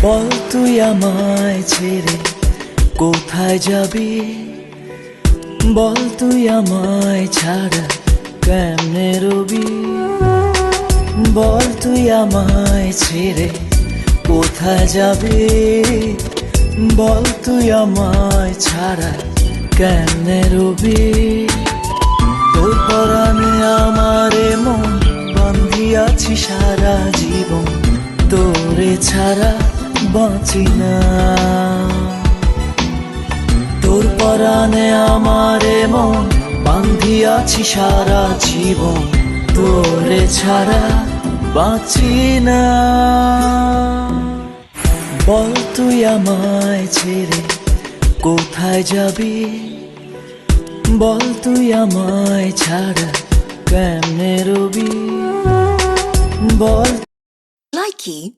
বল তুই আমায় ছেড়ে কোথায় যাবি, বল তুই আমায় ছাড়া কেমনে রবি, বল তুই আমায় ছেড়ে কোথায় যাবি, বল তুই আমায় ছাড়া কেমনে রবি। তোর পরাণে আমারে মন বান্ধিয়াছি সারা জীবন, তোরে ছাড়া বাঁচি না। তোর পরাণে আমারে মন বান্ধিয়াছি সারা জীবন, তোরে ছাড়া বাঁচি না। বল তুই আমায় ছেড়ে কোথায় যাবি, বল তুই আমায় ছাড়া কেমনে রবি, বল। Likey